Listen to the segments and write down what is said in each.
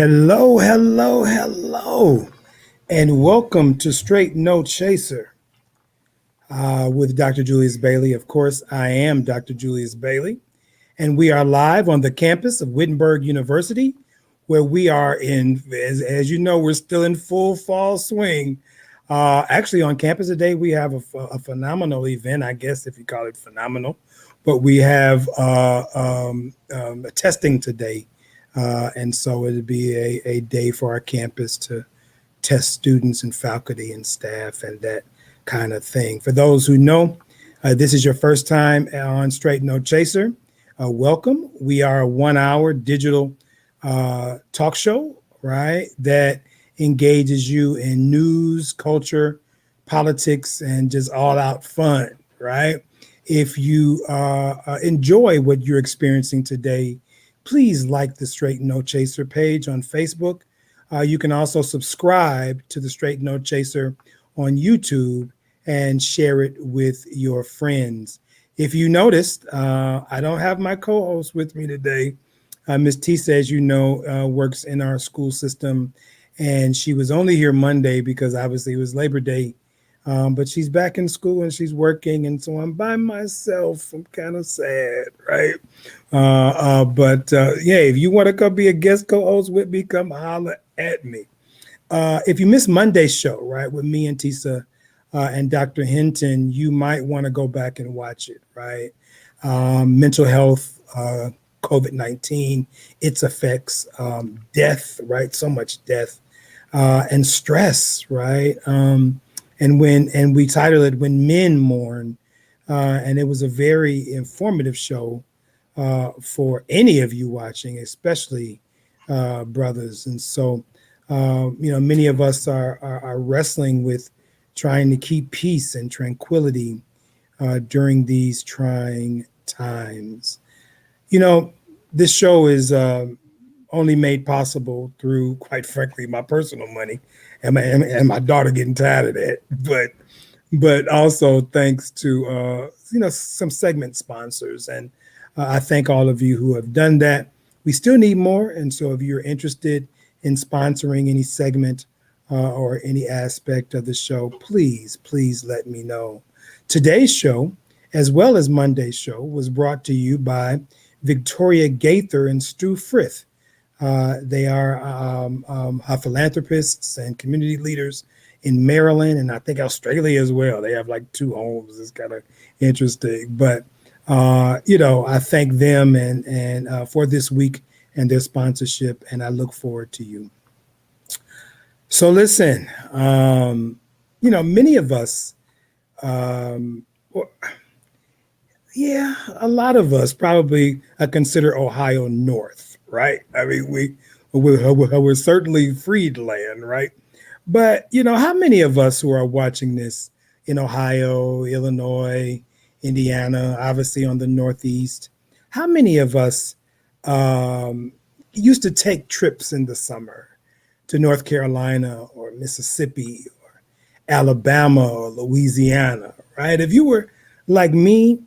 Hello, hello, hello, and welcome to Straight No Chaser with Dr. Julius Bailey. Of course, I am Dr. Julius Bailey, and we are live on the campus of Wittenberg University, where we are as you know, we're still in full fall swing. Actually, on campus today, we have a phenomenal event, I guess, if you call it phenomenal, but we have a testing today. And so it'd be a day for our campus to test students and faculty and staff and that kind of thing. For those who know, this is your first time on Straight No Chaser. Welcome. We are a 1 hour digital talk show, right, that engages you in news, culture, politics, and just all out fun, right? If you enjoy what you're experiencing today, please like the Straight No Chaser page on Facebook. You can also subscribe to the Straight No Chaser on YouTube and share it with your friends. If you noticed, I don't have my co-host with me today. Ms. Tisa, as you know, works in our school system, and she was only here Monday because obviously it was Labor Day. But she's back in school and she's working, and so I'm by myself. I'm kind of sad, right? But if you want to come be a guest co-host with me, come holler at me. If you missed Monday's show, right, with me and Tisa and Dr. Hinton, you might want to go back and watch it, right? Mental health, COVID-19, its effects, death, right? So much death, and stress, right? And we titled it "When Men Mourn," and it was a very informative show for any of you watching, especially brothers. And so, many of us are wrestling with trying to keep peace and tranquility during these trying times. This show is only made possible through, quite frankly, my personal money and my daughter getting tired of that, but also thanks to some segment sponsors, and I thank all of you who have done that. We still need more, and so if you're interested in sponsoring any segment or any aspect of the show, please let me know. Today's show, as well as Monday's show, was brought to you by Victoria Gaither and Stu Frith. They are philanthropists and community leaders in Maryland, and I think Australia as well. They have like 2 homes. It's kind of interesting. But, I thank them and for this week and their sponsorship, and I look forward to you. So listen, many of us, a lot of us probably consider Ohio North, right? I mean, we're certainly freed land, right? But, how many of us who are watching this in Ohio, Illinois, Indiana, obviously on the Northeast, how many of us used to take trips in the summer to North Carolina or Mississippi or Alabama or Louisiana, right? If you were like me,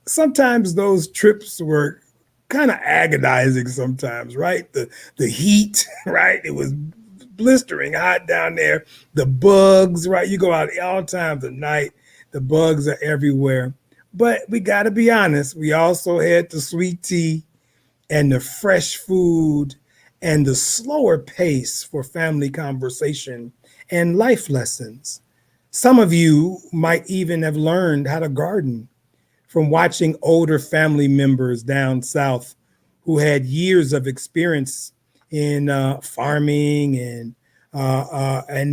sometimes those trips were kind of agonizing sometimes, right? The heat, right? It was blistering hot down there. The bugs, right? You go out all times of night. The bugs are everywhere. But we got to be honest. We also had the sweet tea and the fresh food and the slower pace for family conversation and life lessons. Some of you might even have learned how to garden from watching older family members down south who had years of experience in farming and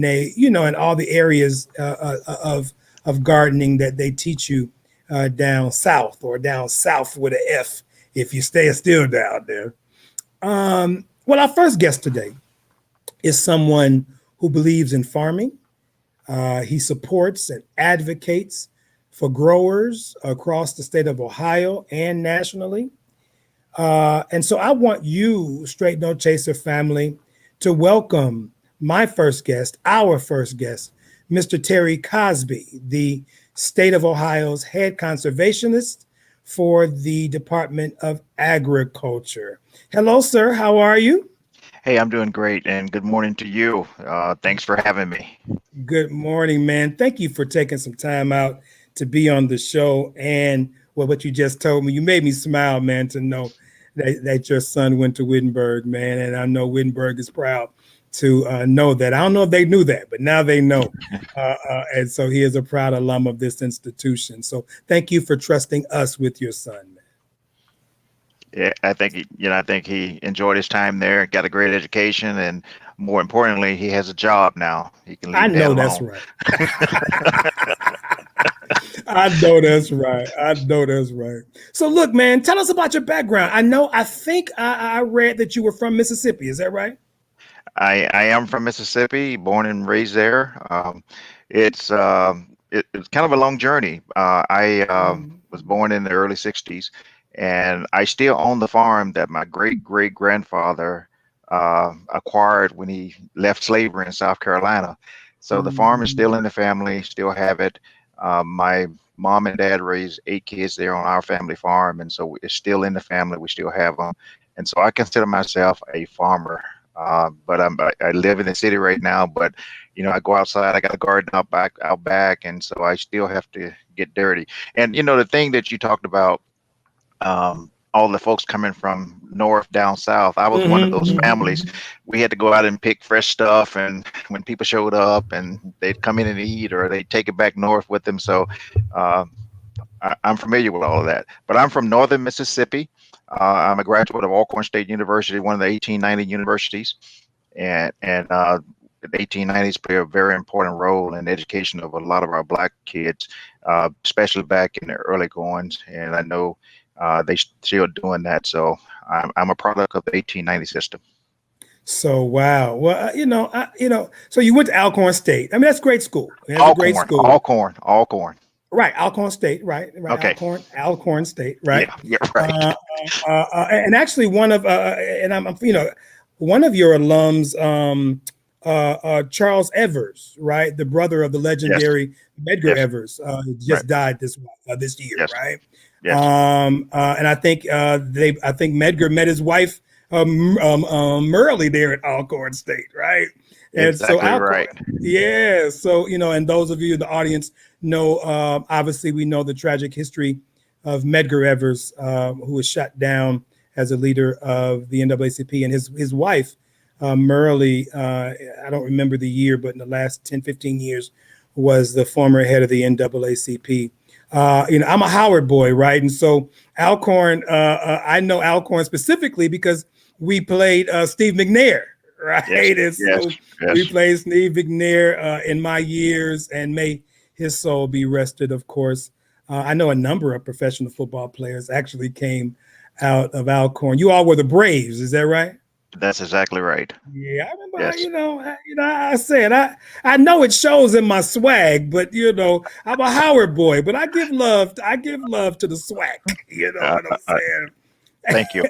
they, in all the areas of gardening that they teach you down south, or down south with an F if you stay still down there. Well, our first guest today is someone who believes in farming. He supports and advocates for growers across the state of Ohio and nationally. And so I want you, Straight No Chaser family, to welcome my first guest, our first guest, Mr. Terry Cosby, the state of Ohio's head conservationist for the Department of Agriculture. Hello, sir. How are you? Hey, I'm doing great, and good morning to you. Thanks for having me. Good morning, man. Thank you for taking some time out to be on the show. And what you just told me, you made me smile, man, to know that your son went to Wittenberg, man. And I know Wittenberg is proud to know that. I don't know if they knew that, but now they know. And so he is a proud alum of this institution. So thank you for trusting us with your son, man. Yeah, I think he enjoyed his time there, got a great education, and more importantly, he has a job now. He can I leave dad know that's alone. right. I know that's right. I know that's right. So, look, man, tell us about your background. I think I read that you were from Mississippi. Is that right? I am from Mississippi, born and raised there. It's kind of a long journey. I was Mhm. born in the early '60s, and I still own the farm that my great grandfather acquired when he left slavery in South Carolina. So the farm is still Mhm. in the family, still have it. My mom and dad raised 8 kids there on our family farm, and so it's still in the family. We still have them, and so I consider myself a farmer. I live in the city right now, but I go outside. I got a garden out back, and so I still have to get dirty. And the thing that you talked about, all the folks coming from north down south, I was one of Mhm. those Mhm. families. We had to go out and pick fresh stuff, and when people showed up, and they'd come in and eat, or they'd take it back north with them. So uh, I'm familiar with all of that. But I'm from northern Mississippi. I'm a graduate of Alcorn State University, one of the 1890 universities, and the 1890s play a very important role in the education of a lot of our black kids, especially back in the early goings. And I know they still doing that. So I'm a product of the 1890 system. So wow. Well, so you went to Alcorn State. I mean, that's great school. It has a All great corn, school. all corn, all corn. Right, Alcorn State. Right, right. Okay. Alcorn State. Right. Yeah, yeah, right. Uh, and actually, one of your alums, Charles Evers, right, the brother of the Yes, legendary Medgar yes, Evers, right. just died this year, Yes, right? yes. And I think Medgar met his wife, Merle, there at Alcorn State, right? And so Exactly right. Alcorn, yeah. So and those of you in the audience know, obviously, we know the tragic history of Medgar Evers, who was shot down as a leader of the NAACP, and his wife, Merle. I don't remember the year, but in the last 10, 15 years, was the former head of the NAACP. I'm a Howard boy, right? And so Alcorn, I know Alcorn specifically because we played Steve McNair, Yes, right? And yes, so we yes. played Steve McNair in my years, and may his soul be rested, of course. I know a number of professional football players actually came out of Alcorn. You all were the Braves, is that right? That's exactly right. Yeah, I remember. Yes. I said I know it shows in my swag, but I'm a Howard boy. But I give love to the swag. You know Uh, what I'm uh, saying? Thank you.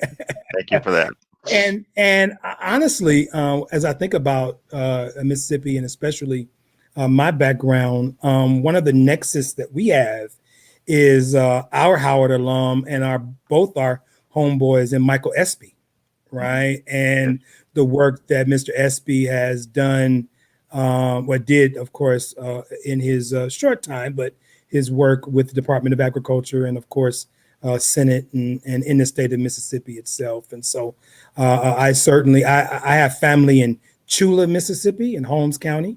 Thank you for that. And honestly, as I think about Mississippi and especially my background, one of the nexus that we have is our Howard alum and our homeboys and Michael Espy, Hmm. right? Yes. And the work that Mr. Espy has done, what did, of course, in his short time, but his work with the Department of Agriculture and, of course, Senate and in the state of Mississippi itself. And so I have family in Chula, Mississippi, in Holmes County.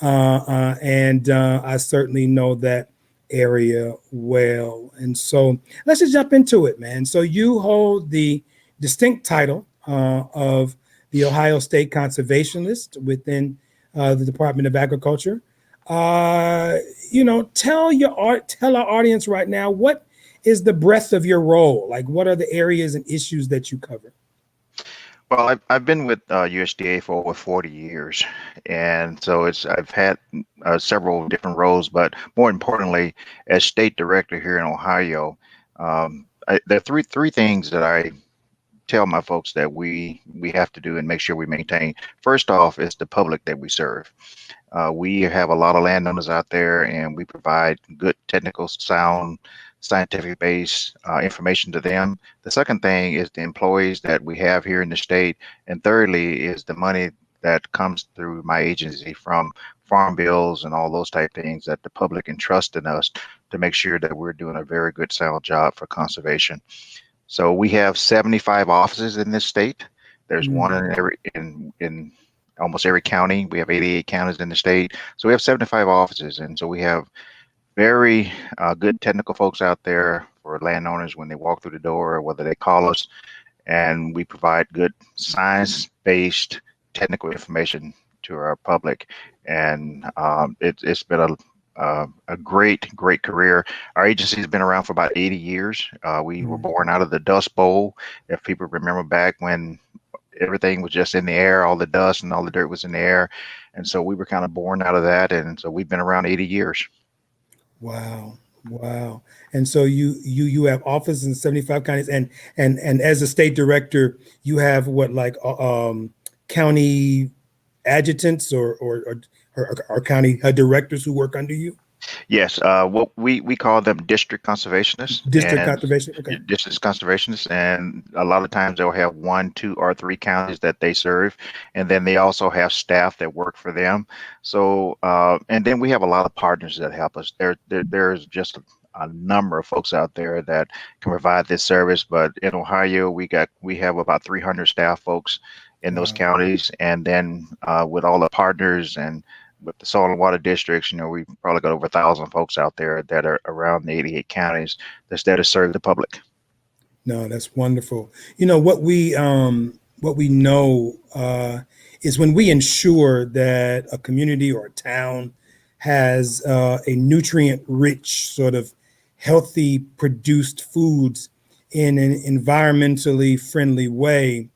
And I certainly know that area well. And so let's just jump into it, man. So you hold the distinct title of the Ohio State Conservationist within the Department of Agriculture. Uh, tell our audience right now, what is the breadth of your role? Like, what are the areas and issues that you cover? Well, I've been with USDA for over 40 years, and so I've had several different roles, but more importantly, as state director here in Ohio, there are three things that I tell my folks that we have to do and make sure we maintain. First off, is the public that we serve. We have a lot of landowners out there, and we provide good technical sound scientific-based information to them. The second thing is the employees that we have here in the state. And thirdly is the money that comes through my agency from farm bills and all those type things that the public entrust in us to make sure that we're doing a very good sound job for conservation. So we have 75 offices in this state. There's one in every in almost every county. We have 88 counties in the state. So we have 75 offices. And so we have very good technical folks out there for landowners when they walk through the door or whether they call us, and we provide good science-based technical information to our public. And it's been a great career. Our agency has been around for about 80 years. We were born out of the Dust Bowl. If people remember back when everything was just in the air, all the dust and all the dirt was in the air. And so we were kind of born out of that. And so we've been around 80 years. Wow. Wow. And so you have offices in 75 counties, and as a state director, you have what, like county adjutants or county directors who work under you? Yes, what we call them district conservationists. District conservation. Okay. District conservationists, and a lot of times they'll have 1, 2, or 3 counties that they serve, and then they also have staff that work for them. So, and then we have a lot of partners that help us. There's just a number of folks out there that can provide this service. But in Ohio, we have about 300 staff folks in those counties, and then with all the partners and with the soil and water districts, we've probably got over 1,000 folks out there that are around the 88 counties that's there to serve the public. No, that's wonderful. What we know is when we ensure that a community or a town has a nutrient-rich, sort of healthy produced foods in an environmentally friendly way,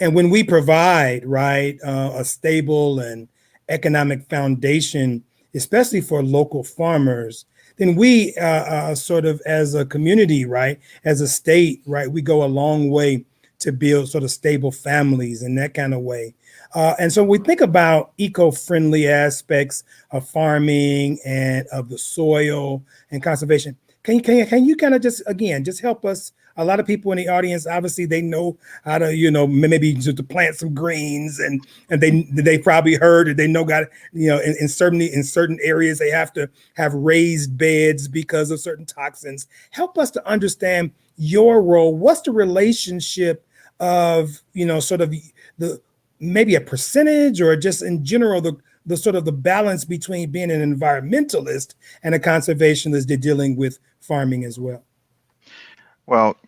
and when we provide, right, a stable and economic foundation, especially for local farmers, then we sort of as a community, right, as a state, right, we go a long way to build sort of stable families in that kind of way. And so we think about eco-friendly aspects of farming and of the soil and conservation. Can you kind of just help us? A lot of people in the audience, obviously, they know how to, maybe just to plant some greens, and they probably heard, or they know, in certain areas they have to have raised beds because of certain toxins. Help us to understand your role. What's the relationship of, sort of the maybe a percentage, or just in general the sort of the balance between being an environmentalist and a conservationist that's dealing with farming as well? Well,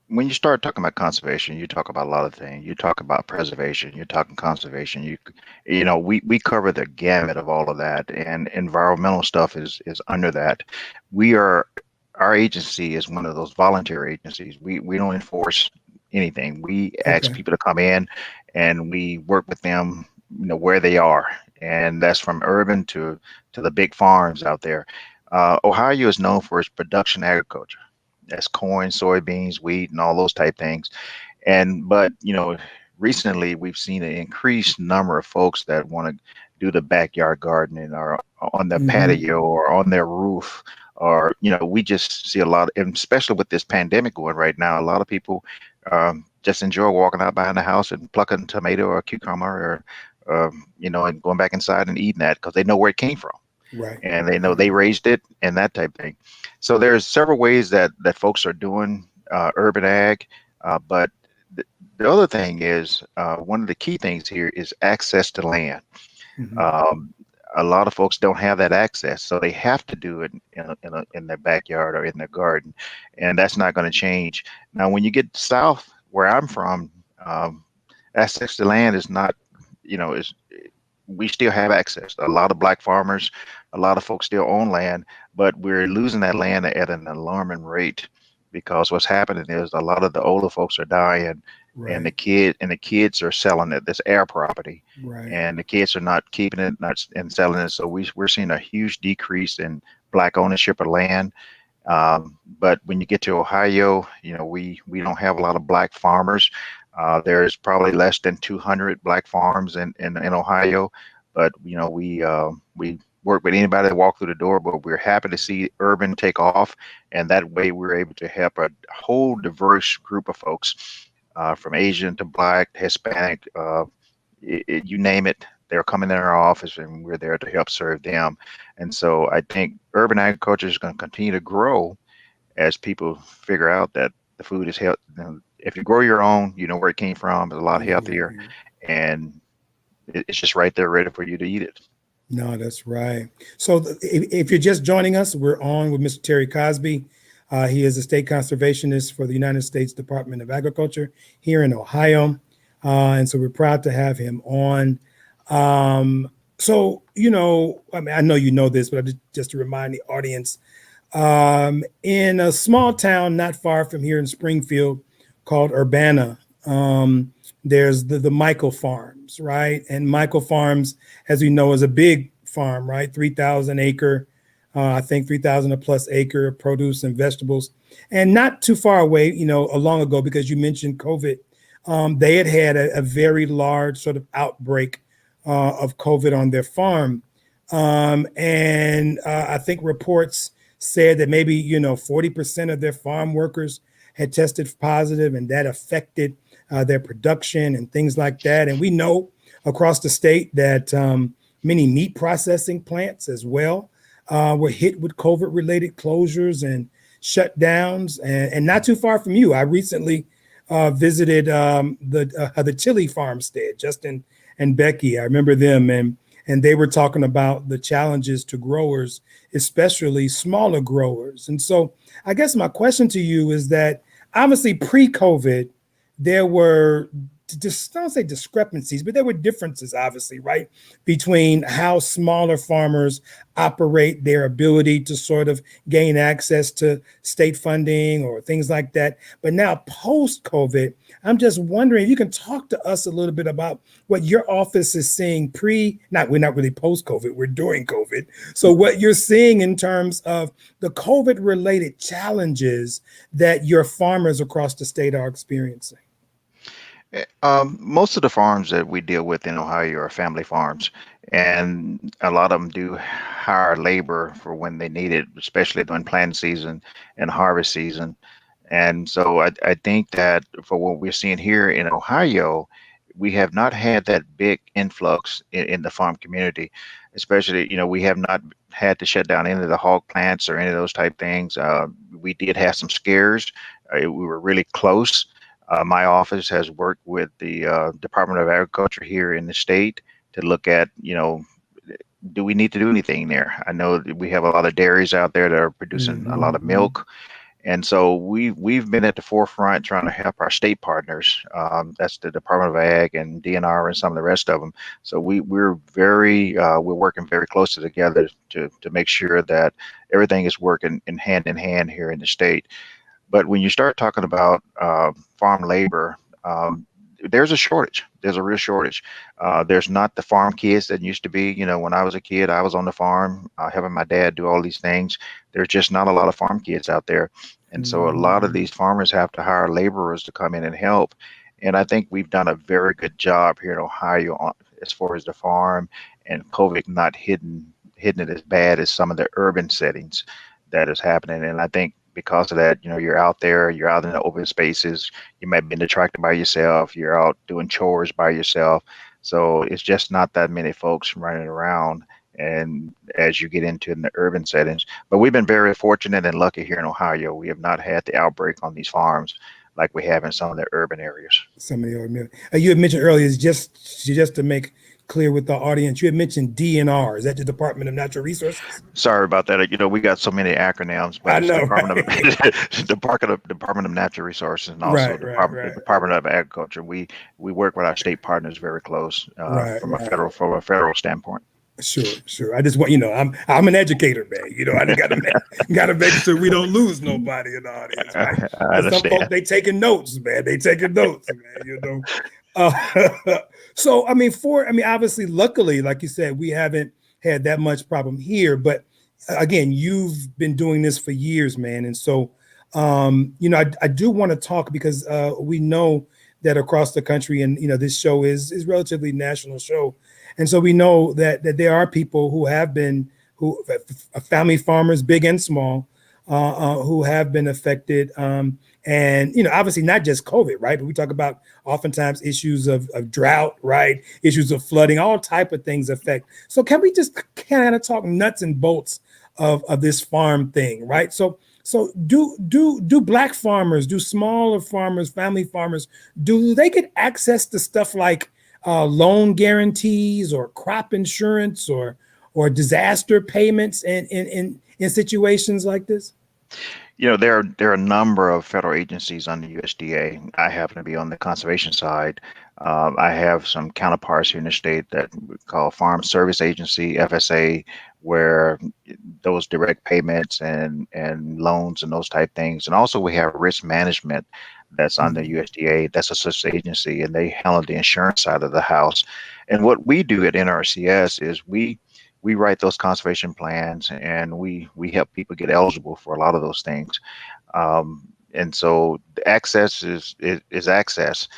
when you start talking about conservation, you talk about a lot of things. You talk about preservation, you're talking conservation. We cover the gamut of all of that, and environmental stuff is under that. Our agency is one of those voluntary agencies. We don't enforce anything. We ask people to come in, and we work with them, where they are, and that's from urban to the big farms out there. Ohio is known for its production agriculture. That's corn, soybeans, wheat, and all those type things. But recently we've seen an increased number of folks that want to do the backyard gardening, or on their patio, or on their roof, or we just see a lot, and especially with this pandemic going right now, a lot of people just enjoy walking out behind the house and plucking a tomato or a cucumber, or and going back inside and eating that because they know where it came from. Right. And they know they raised it and that type of thing. So there's several ways that folks are doing urban ag. But the other thing is, one of the key things here is access to land. A lot of folks don't have that access, so they have to do it in their backyard or in their garden, and that's not going to change. Now, when you get south, where I'm from, access to land is not, we still have access. A lot of black farmers, a lot of folks still own land, but we're losing that land at an alarming rate, because what's happening is a lot of the older folks are dying, and the kids are selling it. This air property, and the kids are not keeping it, and selling it. So we're seeing a huge decrease in black ownership of land. But when you get to Ohio, we don't have a lot of black farmers. There's probably less than 200 black farms in Ohio, but we work with anybody that walk through the door, but we're happy to see urban take off, and that way we're able to help a whole diverse group of folks, from Asian to Black, Hispanic, you name it. They're coming in our office, and we're there to help serve them. And so I think urban agriculture is going to continue to grow as people figure out that the food is health. If you grow your own, you know where it came from. It's a lot healthier, Mhm. and it's just right there, ready for you to eat it. No, that's right. So if you're just joining us, we're on with Mr. Terry Cosby. He is a state conservationist for the United States Department of Agriculture here in Ohio. And so we're proud to have him on. So, I mean, I know you know this, but just to remind the audience, in a small town not far from here in Springfield called Urbana, there's the Michael Farms, right? And Michael Farms, as we know, is a big farm, right? 3,000 acre, I think 3,000 plus acre produce and vegetables. And not too far away, long ago, because you mentioned COVID, they had a very large sort of outbreak of COVID on their farm. And I think reports said that maybe 40% of their farm workers had tested positive, and that affected their production and things like that. And we know across the state that many meat processing plants as well were hit with COVID-related closures and shutdowns. And not too far from you, I recently visited the chili farmstead, Justin and Becky. I remember them, and they were talking about the challenges to growers, especially smaller growers. And so I guess my question to you is that obviously pre-COVID, there were, just don't say discrepancies, but there were differences, obviously, right, between how smaller farmers operate, their ability to sort of gain access to state funding or things like that. But now post-COVID, I'm just wondering if you can talk to us a little bit about what your office is seeing we're not really post-COVID, we're during COVID. So what you're seeing in terms of the COVID-related challenges that your farmers across the state are experiencing. Most of the farms that we deal with in Ohio are family farms, and a lot of them do hire labor for when they need it, especially during planting season and harvest season. And so I think that for what we're seeing here in Ohio, we have not had that big influx in the farm community, especially, we have not had to shut down any of the hog plants or any of those type things. We did have some scares. We were really close. My office has worked with the Department of Agriculture here in the state to look at, do we need to do anything there? I know that we have a lot of dairies out there that are producing a lot of milk. And so we've been at the forefront trying to help our state partners. That's the Department of Ag and DNR and some of the rest of them. So we're working very closely together to make sure that everything is working in hand here in the state. But when you start talking about farm labor, there's a shortage. There's a real shortage. There's not the farm kids that used to be. When I was a kid, I was on the farm, having my dad do all these things. There's just not a lot of farm kids out there. And so a lot of these farmers have to hire laborers to come in and help. And I think we've done a very good job here in Ohio as far as the farm, and COVID not hitting it as bad as some of the urban settings that is happening. And I think because of that, you're out there, you're out in the open spaces, you might be in the tractor by yourself, you're out doing chores by yourself. So it's just not that many folks running around, and as you get into the urban settings. But we've been very fortunate and lucky here in Ohio. We have not had the outbreak on these farms like we have in some of the urban areas. Some of the urban, you had mentioned earlier, just to make clear with the audience, you had mentioned DNR. Is that the Department of Natural Resources? Sorry about that. We got so many acronyms, but I it's know, Department of Natural Resources, and also the Department of Agriculture. We work with our state partners very close from a federal standpoint. Sure. I just want, I'm an educator, man. I gotta make sure we don't lose nobody in the audience, right? Some folks, they taking notes, man. So obviously, luckily, like you said, we haven't had that much problem here. But again, you've been doing this for years, man. And so, I do want to talk because we know that across the country, and this show is relatively national show, and so we know that there are people who have been family farmers, big and small, who have been affected. And obviously not just COVID, right? But we talk about oftentimes issues of drought, right? Issues of flooding, all type of things affect. So can we just kind of talk nuts and bolts of this farm thing, right? So do Black farmers, do smaller farmers, family farmers, do they get access to stuff like loan guarantees or crop insurance or disaster payments in situations like this? There are a number of federal agencies on the USDA. I happen to be on the conservation side. I have some counterparts here in the state that we call Farm Service Agency, FSA, where those direct payments and loans and those type things. And also we have risk management that's on the USDA. That's a such agency, and they handle the insurance side of the house. And what we do at NRCS is we write those conservation plans, and we help people get eligible for a lot of those things. And so the access is access.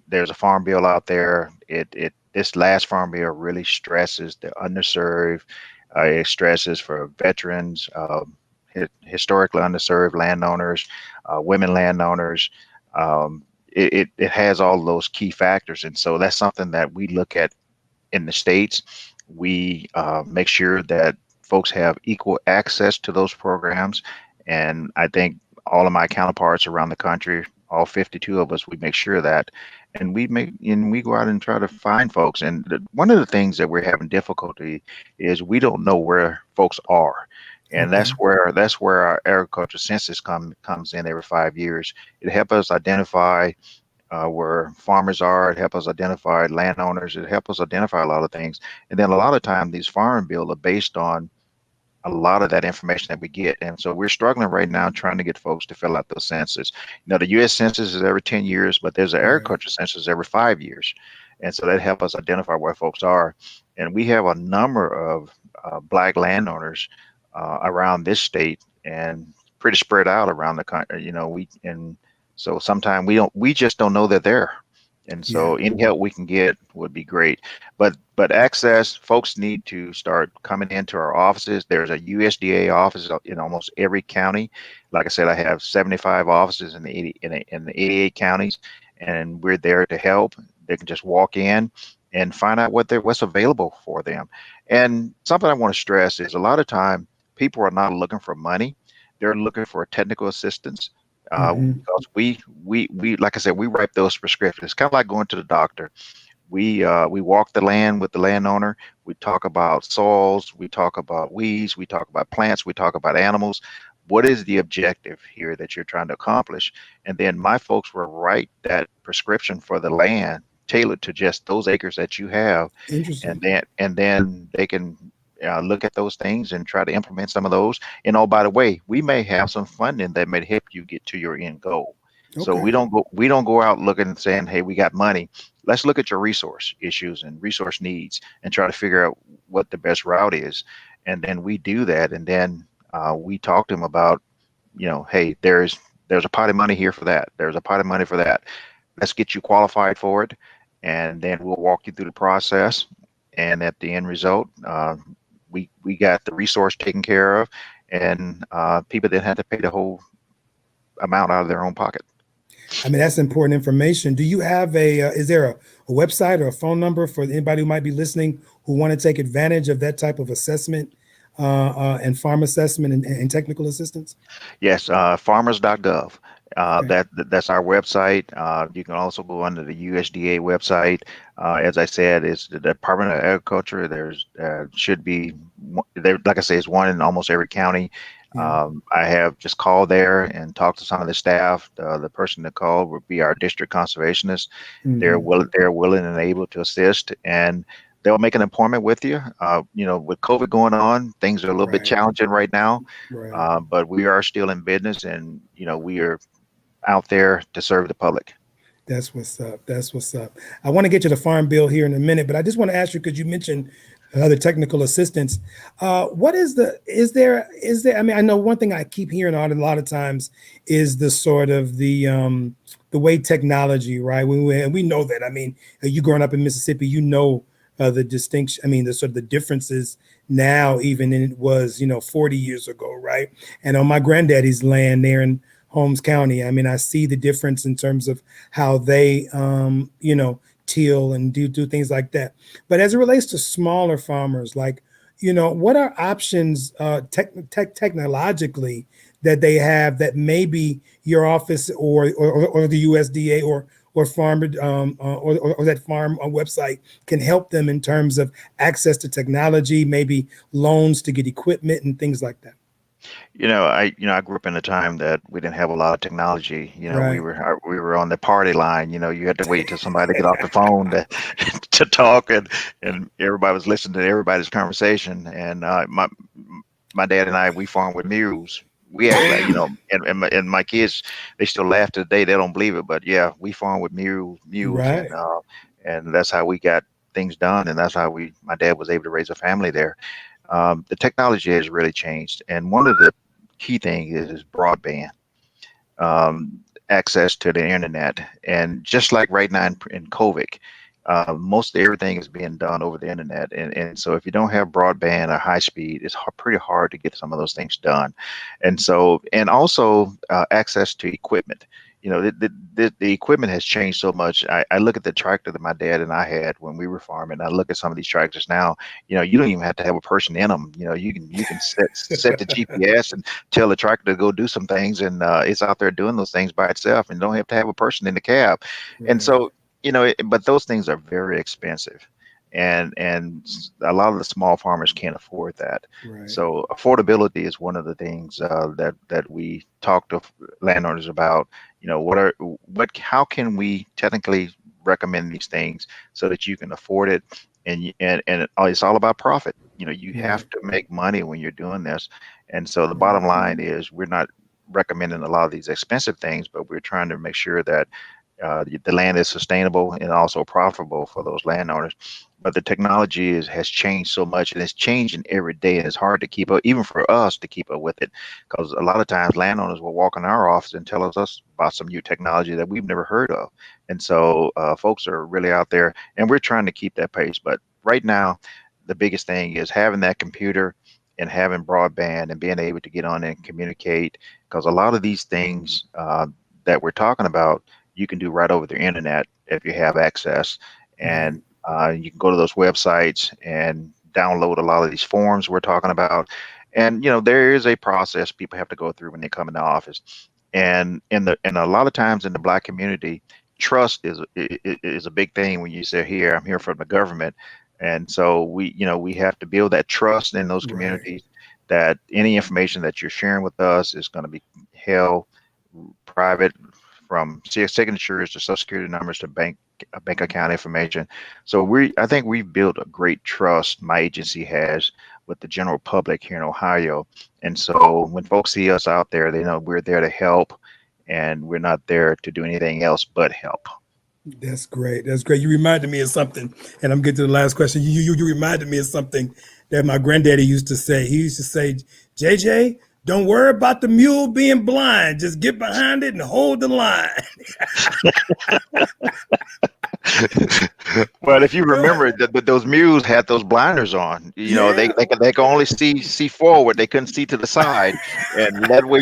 There's a farm bill out there. This last farm bill really stresses the underserved. It stresses for veterans, historically underserved landowners, women landowners. It has all those key factors, and so that's something that we look at in the states. We make sure that folks have equal access to those programs, and I think all of my counterparts around the country, all 52 of us, we make sure that, and we go out and try to find folks. And one of the things that we're having difficulty is we don't know where folks are, and Okay. that's where our agriculture census comes in every 5 years. It helps us identify where farmers are. It helps us identify landowners. It helps us identify a lot of things. And then a lot of time these farm bills are based on a lot of that information that we get. And so we're struggling right now trying to get folks to fill out those census. The U.S. Census is every 10 years, but there's an agriculture census every 5 years. And so that helps us identify where folks are. And we have a number of Black landowners around this state, and pretty spread out around the country. So sometimes we just don't know they're there. And so any help we can get would be great. But access, folks need to start coming into our offices. There's a USDA office in almost every county. Like I said, I have 75 offices in the 88 counties, and we're there to help. They can just walk in and find out what's available for them. And something I want to stress is a lot of time people are not looking for money. They're looking for technical assistance. Because we like I said, we write those prescriptions. It's kind of like going to the doctor. We walk the land with the landowner. We talk about soils. We talk about weeds. We talk about plants. We talk about animals. What is the objective here that you're trying to accomplish? And then my folks will write that prescription for the land tailored to just those acres that you have. Interesting. And then they can look at those things and try to implement some of those. And oh, by the way, we may have some funding that may help you get to your end goal. Okay. So we don't go out looking and saying, hey, we got money. Let's look at your resource issues and resource needs and try to figure out what the best route is. And then we do that. And then we talk to them about, hey, there's a pot of money here for that. There's a pot of money for that. Let's get you qualified for it. And then we'll walk you through the process. And at the end result, we got the resource taken care of, and people didn't have to pay the whole amount out of their own pocket. I mean, that's important information. Do you have is there a website or a phone number for anybody who might be listening who want to take advantage of that type of assessment and farm assessment and technical assistance? Yes, farmers.gov. That's our website. You can also go under the USDA website. As I said, it's the Department of Agriculture. There's should be there, like I say, it's one in almost every county. I have just called there and talked to some of the staff. The person that called would be our district conservationist. They're willing and able to assist, and they'll make an appointment with you. With COVID going on, things are a little bit challenging right now, but we are still in business, and we are out there to serve the public. That's what's up. That's what's up. I want to get to the farm bill here in a minute, but I just want to ask you because you mentioned the technical assistance. What is I mean, I know one thing I keep hearing on a lot of times is the sort of the way technology, right? And we know that. I mean, you growing up in Mississippi, you know the distinction. I mean, the sort of the differences now, even than it was, 40 years ago, right? And on my granddaddy's land there in Holmes County, I mean, I see the difference in terms of how they, till and do things like that. But as it relates to smaller farmers, like, what are options technologically that they have that maybe your office or the USDA or farmer or that farm website can help them in terms of access to technology, maybe loans to get equipment and things like that. I grew up in a time that we didn't have a lot of technology. We Right. were on the party line. You had to wait till somebody to get off the phone to to talk, and everybody was listening to everybody's conversation. And my dad and I, we farmed with mules. We actually, and my kids, they still laugh to the day. They don't believe it, but yeah, we farmed with mules, Right. and that's how we got things done, and that's how my dad was able to raise a family there. The technology has really changed, and one of the key things is broadband, um, access to the internet. And just like right now in COVID, most everything is being done over the internet. And so if you don't have broadband or high speed, it's pretty hard to get some of those things done. And also access to equipment. The equipment has changed so much. I look at the tractor that my dad and I had when we were farming. I look at some of these tractors now. You don't even have to have a person in them. You can set the GPS and tell the tractor to go do some things, and it's out there doing those things by itself, and don't have to have a person in the cab. And Right. so, but those things are very expensive, and a lot of the small farmers can't afford that. Right. So affordability is one of the things that we talk to landowners about. How can we technically recommend these things so that you can afford it, and it's all about profit. You Right. have to make money when you're doing this. And so the Right. bottom line is we're not recommending a lot of these expensive things, but we're trying to make sure that the land is sustainable and also profitable for those landowners. But the technology has changed so much, and it's changing every day, and it's hard to keep up, even for us to keep up with it, because a lot of times landowners will walk in our office and tell us about some new technology that we've never heard of. And so folks are really out there, and we're trying to keep that pace. But right now, the biggest thing is having that computer and having broadband and being able to get on and communicate, because a lot of these things that we're talking about you can do right over the internet if you have access. Right. And you can go to those websites and download a lot of these forms we're talking about. And there is a process people have to go through when they come into office. And a lot of times in the Black community, trust is a big thing. When you say, here, I'm here from the government. And so we have to build that trust in those Right. communities, that any information that you're sharing with us is going to be held private, from signatures to social security numbers to bank account information. So I think we've built a great trust, my agency has, with the general public here in Ohio. And so when folks see us out there, they know we're there to help, and we're not there to do anything else but help. That's great. That's great. You reminded me of something, and I'm getting to the last question. You reminded me of something that my granddaddy used to say. He used to say, JJ, don't worry about the mule being blind. Just get behind it and hold the line. Well, if you remember that those mules had those blinders on, Yeah. they could only see forward. They couldn't see to the side, and that way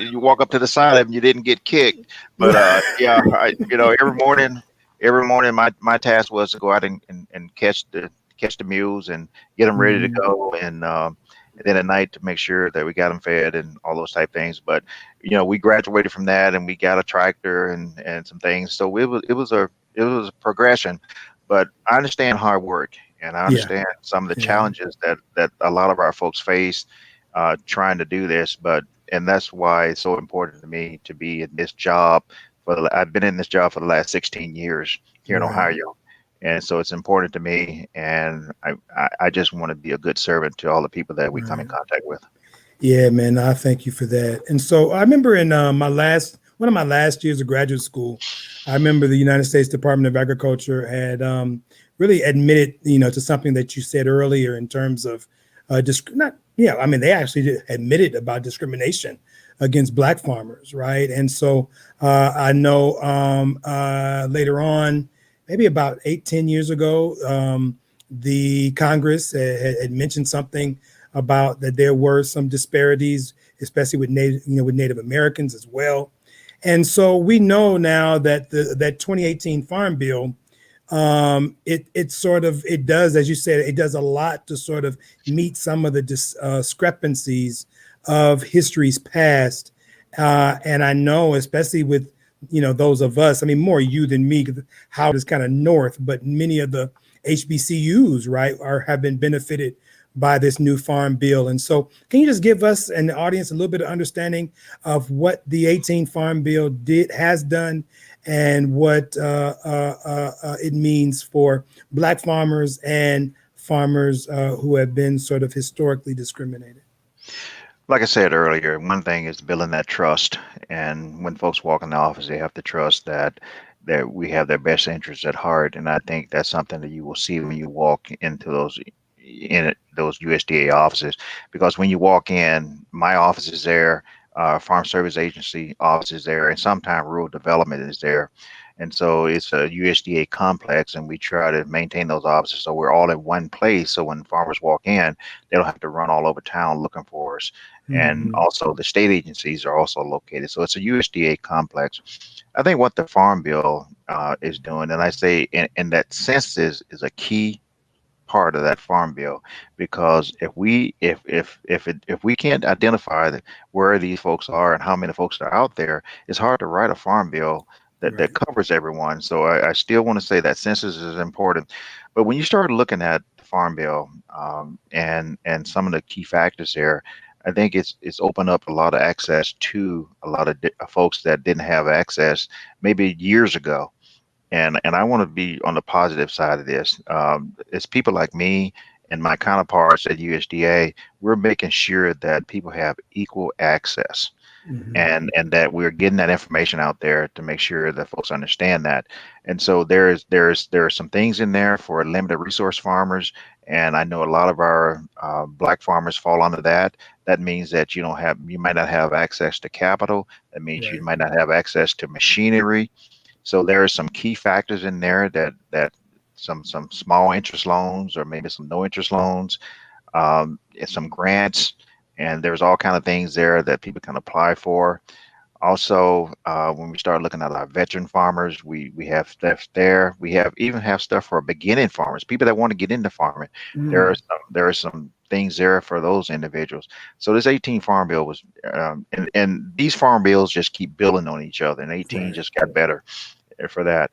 you walk up to the side of them, you didn't get kicked. But yeah, every morning my task was to go out and catch the mules and get them ready to Mhm. go, and then at night to make sure that we got them fed and all those type things. But we graduated from that, and we got a tractor and some things. So it was a progression. But I understand hard work, and I Yeah. understand some of the Yeah. challenges that a lot of our folks face trying to do this. And that's why it's so important to me to be in this job. I've been in this job for the last 16 years here in Right. Ohio, and so it's important to me. And I just want to be a good servant to all the people that we come in Right. contact with. Yeah, man. I thank you for that. And so I remember in my last one of my last years of graduate school, I remember the United States Department of Agriculture had really admitted, to something that you said earlier in terms of not, yeah, I mean, they actually admitted about discrimination against Black farmers, right? And so I know later on, maybe about 8, 10 years ago, the Congress had mentioned something about that there were some disparities, especially with Native Americans as well. And so we know now that that 2018 Farm Bill, it does, as you said, it does a lot to sort of meet some of the discrepancies of history's past. And I know, especially with those of us, I mean, more you than me, because Howard is kind of north, but many of the HBCUs, right, have been benefited by this new farm bill. And so can you just give us and the audience a little bit of understanding of what the 18 Farm Bill has done and what it means for Black farmers and farmers who have been sort of historically discriminated? Like I said earlier, one thing is building that trust. And when folks walk in the office, they have to trust that we have their best interests at heart. And I think that's something that you will see when you walk into those USDA offices. Because when you walk in, my office is there, Farm Service Agency office is there, and sometimes rural development is there. And so it's a USDA complex, and we try to maintain those offices so we're all in one place. So when farmers walk in, they don't have to run all over town looking for us. And Mm-hmm. also the state agencies are also located. So it's a USDA complex. I think what the Farm Bill is doing, and I say, and that census is a key part of that Farm Bill, because if we can't identify where these folks are and how many folks are out there, it's hard to write a Farm Bill that Right. covers everyone. So I still want to say that census is important, but when you start looking at the Farm Bill, and some of the key factors there, I think it's opened up a lot of access to a lot of folks that didn't have access maybe years ago. And I want to be on the positive side of this. It's people like me and my counterparts at USDA. We're making sure that people have equal access, Mm-hmm. and that we're getting that information out there to make sure that folks understand that. And so there are some things in there for limited resource farmers, and I know a lot of our Black farmers fall under that. That means that you might not have access to capital. That means you Right. might not have access to machinery. So there are some key factors in there that some small interest loans or maybe some no interest loans, and some grants, and there's all kind of things there that people can apply for. Also, when we start looking at our veteran farmers, we have stuff there. We have stuff for beginning farmers, people that want to get into farming. Mm. There are some things there for those individuals. So this 18 Farm Bill was, and these farm bills just keep building on each other, and 18 Right. just got better for that.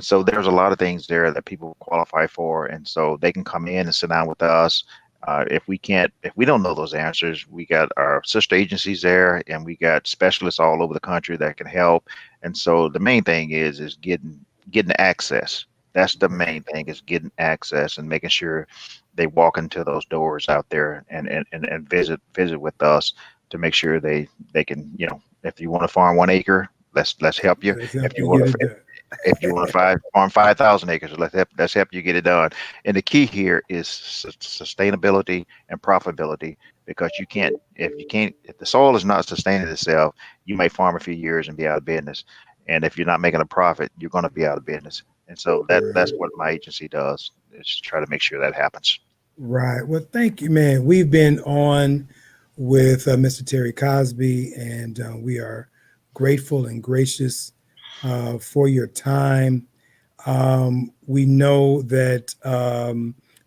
So there's a lot of things there that people qualify for, and so they can come in and sit down with us. If we don't know those answers, we got our sister agencies there, and we got specialists all over the country that can help. And so the main thing is getting access. That's the Right. main thing, is getting access and making sure they walk into those doors out there and visit with us to make sure they can, if you want to farm 1 acre, let's help you. Let's If help you you want get to it done. if you want to farm 5,000 acres, let's help you get it done. And the key here is sustainability and profitability, because if the soil is not sustaining itself, you may farm a few years and be out of business. And if you're not making a profit, you're going to be out of business. And so that's Right. what my agency does, is try to make sure that happens. Right. Well, thank you, man. We've been on with Mr. Terry Cosby, and we are grateful and gracious for your time. We know that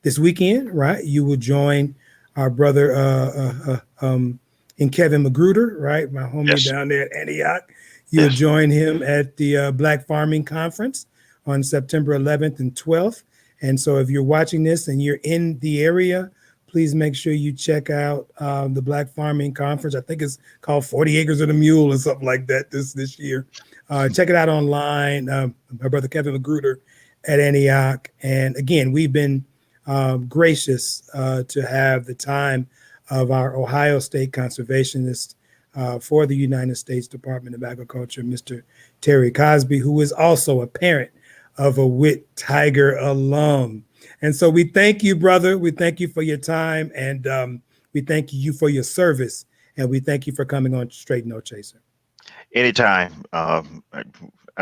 this weekend, right, you will join our brother in Kevin Magruder, right, my homie Yes. down there at Antioch. You'll Yes. join him at the Black Farming Conference on September 11th and 12th. And so if you're watching this and you're in the area, please make sure you check out the Black Farming Conference. I think it's called 40 Acres of the Mule or something like that this year. Check it out online. My brother Kevin Magruder at Antioch. And again, we've been gracious to have the time of our Ohio State conservationist, for the United States Department of Agriculture, Mr. Terry Cosby, who is also a parent of a Whit Tiger alum. And so we thank you, brother. We thank you for your time, and we thank you for your service, and we thank you for coming on Straight No Chaser. Anytime. I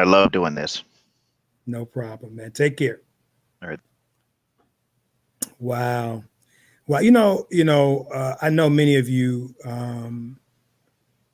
love doing this. No problem, man. Take care. All right. Wow. Well, I know many of you,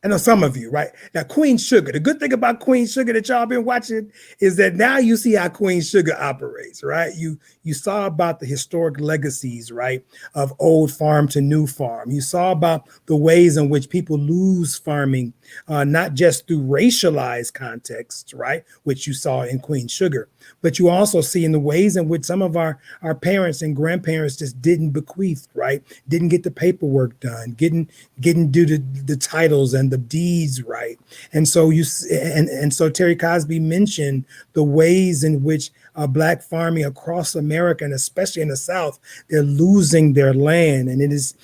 I know some of you, right? Now, Queen Sugar, the good thing about Queen Sugar that y'all been watching is that now you see how Queen Sugar operates, right? You saw about the historic legacies, right, of old farm to new farm. You saw about the ways in which people lose farming, not just through racialized contexts, right, which you saw in Queen Sugar, but you also see in the ways in which some of our parents and grandparents just didn't bequeath, right, didn't get the paperwork done, didn't do the titles and the deeds right. And so so Terry Cosby mentioned the ways in which Black farming across America, and especially in the South, they're losing their land. And it is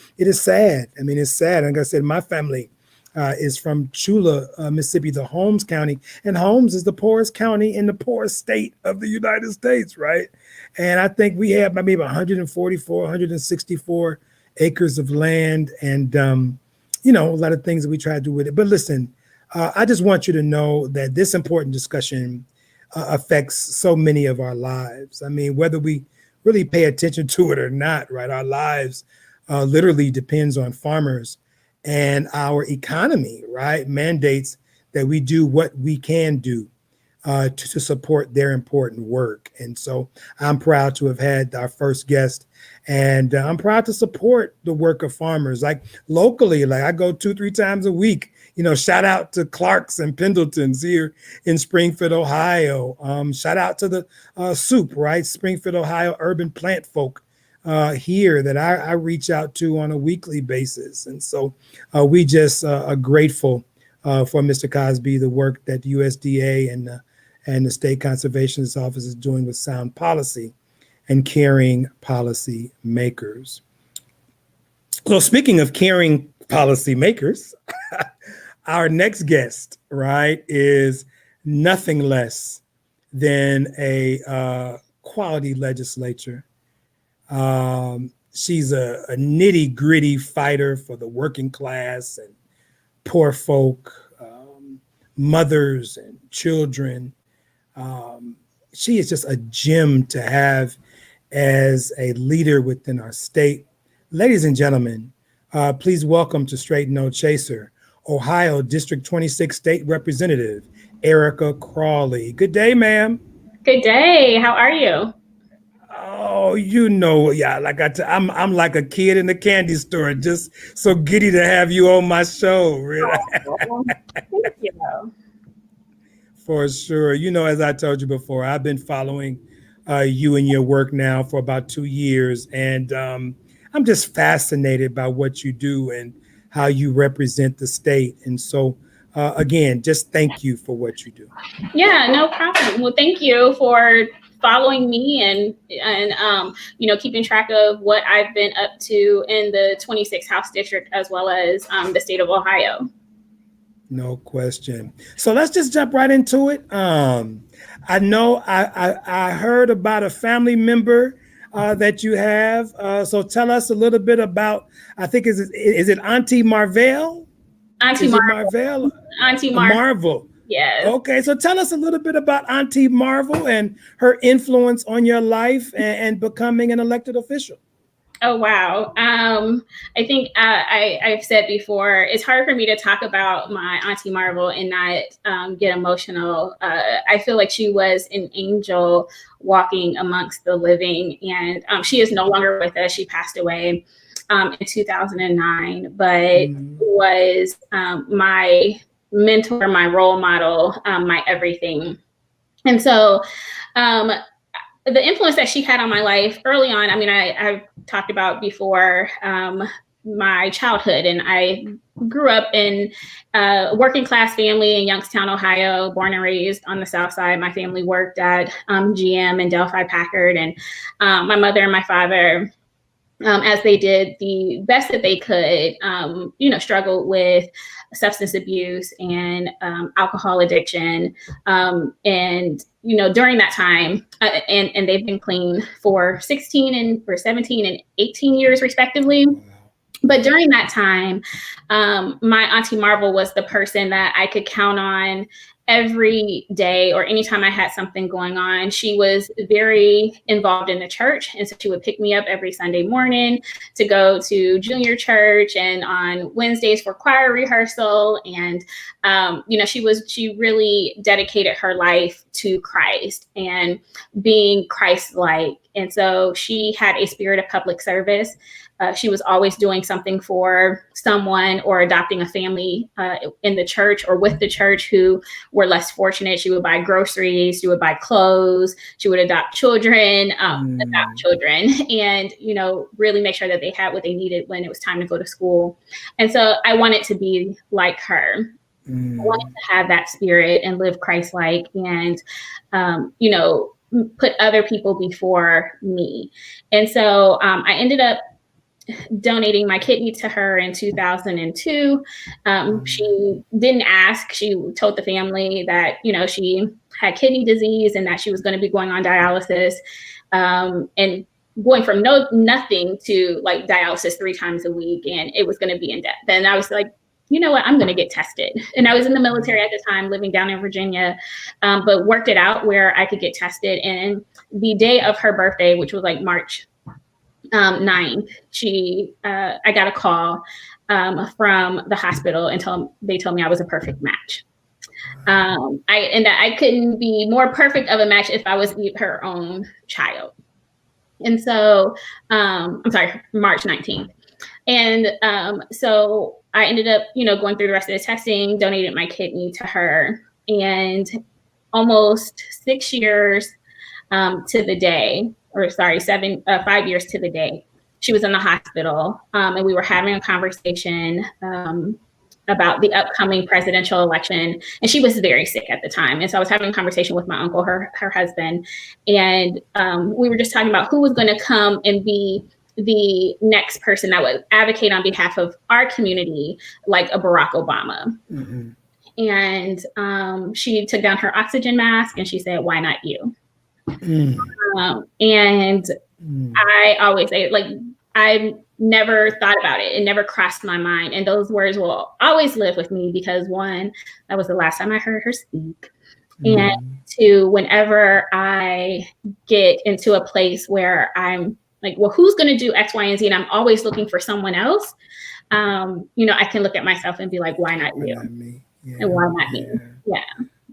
sad. I mean, it's sad. Like I said, my family is from Chula, Mississippi, the Holmes County. And Holmes is the poorest county in the poorest state of the United States, right? And I think we have maybe 144, 164 acres of land, and a lot of things that we try to do with it. But listen, I just want you to know that this important discussion affects so many of our lives. I mean, whether we really pay attention to it or not, right? Our lives literally depends on farmers, and our economy, right, mandates that we do what we can do to support their important work. And so I'm proud to have had our first guest, and I'm proud to support the work of farmers. Like locally, like I go 2-3 times a week, shout out to Clark's and Pendleton's here in Springfield, Ohio. Shout out to the soup, right? Springfield, Ohio, urban plant folk here that I reach out to on a weekly basis. And so we just are grateful for Mr. Cosby, the work that the USDA and the State Conservationist Office is doing with sound policy and caring policy makers. So speaking of caring policy makers, our next guest, right, is nothing less than a quality legislator. She's a nitty gritty fighter for the working class and poor folk, mothers and children. She is just a gem to have as a leader within our state. Ladies and gentlemen, please welcome to Straight No Chaser, Ohio District 26 State Representative, Erica Crawley. Good day, ma'am. Good day. How are you? Oh, yeah, like I'm like a kid in the candy store, just so giddy to have you on my show. Really. Oh, thank you. For sure. As I told you before, I've been following you and your work now for about 2 years, and I'm just fascinated by what you do and how you represent the state. And so, again, just thank you for what you do. Yeah, no problem. Well, thank you for following me and keeping track of what I've been up to in the 26th House District as well as the state of Ohio. No question. So let's just jump right into it. I know I heard about a family member that you have. So tell us a little bit about, I think, is it Auntie Marvell? Auntie Marvel. Auntie Marvel. Yes. Okay, so tell us a little bit about Auntie Marvel and her influence on your life and becoming an elected official. Oh, wow. I think I've said before, it's hard for me to talk about my Auntie Marvel and not get emotional. I feel like she was an angel walking amongst the living, and she is no longer with us. She passed away in 2009, but was my mentor, my role model, my everything. And so the influence that she had on my life early on, I mean, I've talked about before my childhood, and I grew up in a working class family in Youngstown, Ohio, born and raised on the South Side. My family worked at GM and Delphi Packard, and my mother and my father as they did the best that they could, struggled with substance abuse and alcohol addiction. And, during that time, and they've been clean for 17 and 18 years, respectively. But during that time, my Auntie Marvel was the person that I could count on every day or anytime I had something going on. She was very involved in the church. And so she would pick me up every Sunday morning to go to junior church and on Wednesdays for choir rehearsal. And, she really dedicated her life to Christ and being Christ-like. And so she had a spirit of public service. She was always doing something for someone or adopting a family in the church or with the church who were less fortunate. She would buy groceries, she would buy clothes, she would adopt children, and, really make sure that they had what they needed when it was time to go to school. And so I wanted to be like her. I wanted to have that spirit and live Christ-like and, put other people before me. And so I ended up donating my kidney to her in 2002. She didn't ask. She told the family that, she had kidney disease and that she was going to be going on dialysis, and going from nothing to like dialysis 3 times a week. And it was going to be in depth. And I was like, you know what, I'm going to get tested. And I was in the military at the time, living down in Virginia, but worked it out where I could get tested. And the day of her birthday, which was like March 9th, I got a call from the hospital and they told me I was a perfect match. I couldn't be more perfect of a match if I was her own child. And so, I'm sorry, March 19th. And so I ended up, going through the rest of the testing, donated my kidney to her, and almost 6 years to the day, 5 years to the day, she was in the hospital, and we were having a conversation about the upcoming presidential election. And she was very sick at the time. And so I was having a conversation with my uncle, her husband, and we were just talking about who was going to come and be the next person that would advocate on behalf of our community, like a Barack Obama. Mm-hmm. And she took down her oxygen mask and she said, "Why not you?" I always say, like, I never thought about it. It never crossed my mind. And those words will always live with me because 1, that was the last time I heard her speak. And 2, whenever I get into a place where I'm like, well, who's going to do X, Y, and Z? And I'm always looking for someone else. I can look at myself and be like, why not you? And why not me? Yeah.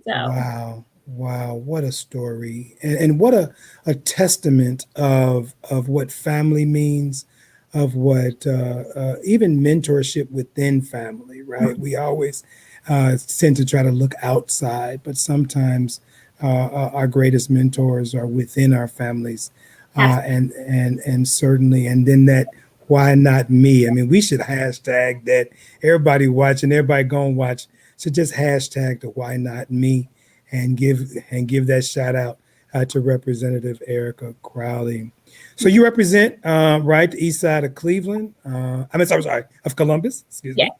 So. Wow. What a story. And what a testament of what family means, of what even mentorship within family, right? We always tend to try to look outside, but sometimes our greatest mentors are within our families. And certainly, and then that why not me? I mean, we should hashtag that. Everybody watching, everybody going to watch should just hashtag the why not me and give that shout out to Representative Erica Crawley. So you represent the east side of Cleveland. Of Columbus, excuse me.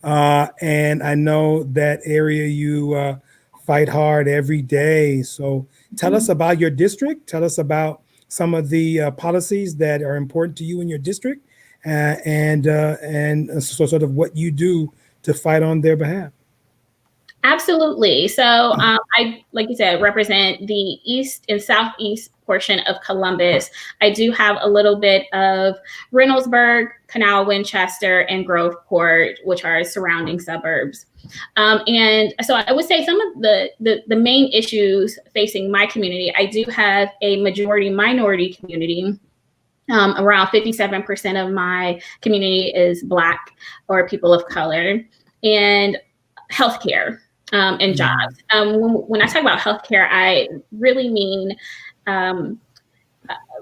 And I know that area you fight hard every day. So tell us about your district. Tell us about some of the policies that are important to you in your district, and so sort of what you do to fight on their behalf. Absolutely. So I, like you said, represent the east and southeast portion of Columbus. I do have a little bit of Reynoldsburg, Canal Winchester, and Groveport, which are surrounding suburbs. And so I would say some of the main issues facing my community, I do have a majority minority community. Around 57% of my community is Black or people of color, and healthcare and jobs. When I talk about healthcare, I really mean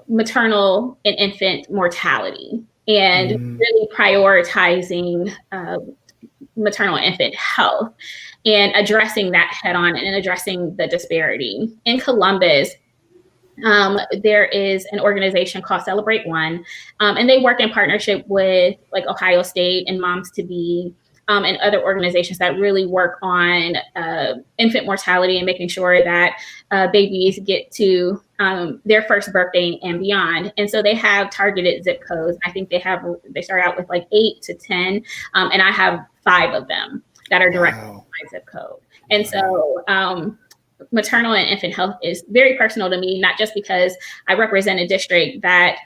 maternal and infant mortality, and really prioritizing maternal and infant health and addressing that head on and addressing the disparity. In Columbus, there is an organization called Celebrate One, and they work in partnership with like Ohio State and Moms to Be, and other organizations that really work on infant mortality and making sure that babies get to their first birthday and beyond. And so they have targeted zip codes. I think they start out with like 8 to 10, and I have 5 of them that are directly to my zip code. And so maternal and infant health is very personal to me, not just because I represent a district that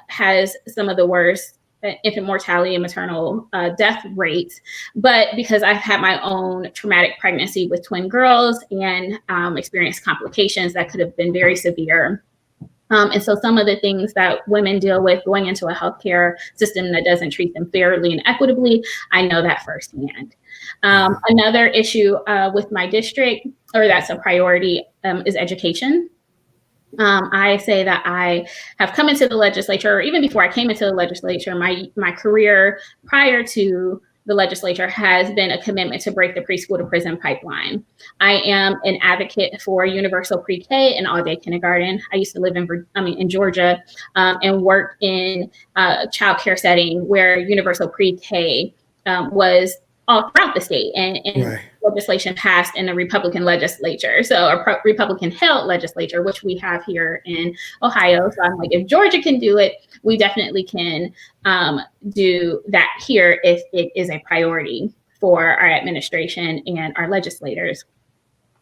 has some of the worst infant mortality and maternal death rates, but because I've had my own traumatic pregnancy with twin girls and experienced complications that could have been very severe. And so some of the things that women deal with going into a healthcare system that doesn't treat them fairly and equitably, I know that firsthand. Another issue with my district, or that's a priority, is education. I say that I have come into the legislature, or even before I came into the legislature, my career prior to the legislature has been a commitment to break the preschool to prison pipeline. I am an advocate for universal pre-K and all-day kindergarten. I used to live in Georgia, and work in a child care setting where universal pre-K was all throughout the state, and right. Legislation passed in a Republican legislature, so a Republican-held legislature, which we have here in Ohio. So I'm like, if Georgia can do it, we definitely can do that here if it is a priority for our administration and our legislators.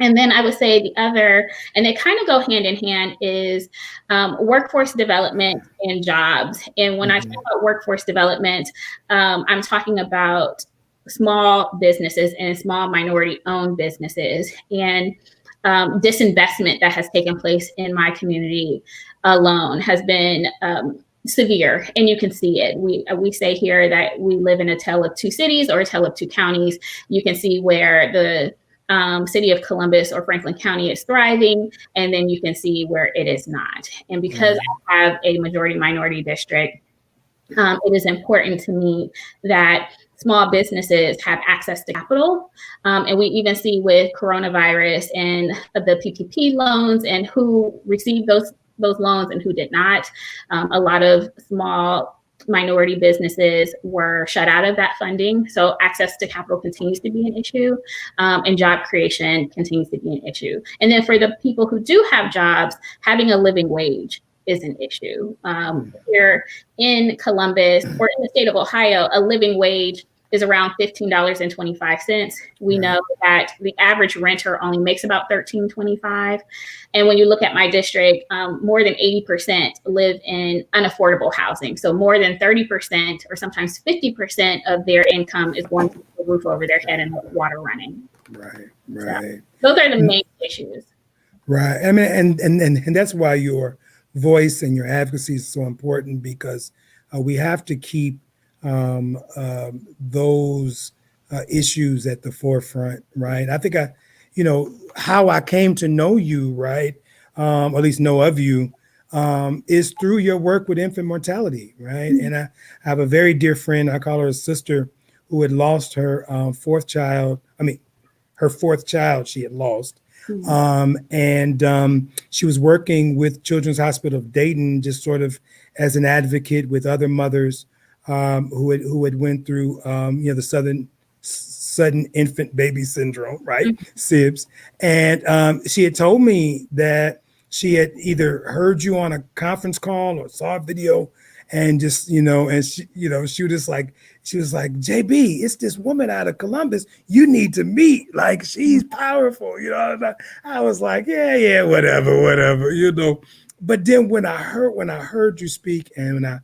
And then I would say the other, and they kind of go hand in hand, is workforce development and jobs. And when I talk about workforce development, I'm talking about small businesses and small minority-owned businesses, and disinvestment that has taken place in my community alone has been severe, and you can see it. We say here that we live in a tale of two cities or a tale of two counties. You can see where the city of Columbus or Franklin County is thriving, and then you can see where it is not. And because I have a majority-minority district, it is important to me that small businesses have access to capital. And we even see with coronavirus and the PPP loans and who received those loans and who did not. A lot of small minority businesses were shut out of that funding. So access to capital continues to be an issue, and job creation continues to be an issue. And then for the people who do have jobs, having a living wage is an issue. Here in Columbus or in the state of Ohio, a living wage is around $15.25. We know that the average renter only makes about $13.25. And when you look at my district, more than 80% live in unaffordable housing. So more than 30% or sometimes 50% of their income is going to the roof over their head and water running. Right. So those are the main issues. Right. I mean, and that's why your voice and your advocacy is so important, because we have to keep those issues at the forefront, right? I think how I came to know you, right, or at least know of you, is through your work with infant mortality, right? And I have a very dear friend, I call her a sister, who had lost her fourth child she had lost. And she was working with Children's Hospital of Dayton, just sort of as an advocate with other mothers who had went through the sudden infant baby syndrome, right? SIBS. And she had told me that she had either heard you on a conference call or saw a video, and just and she was like, JB, it's this woman out of Columbus you need to meet, like she's powerful, I was like, yeah, whatever, But then when I heard you speak, and when I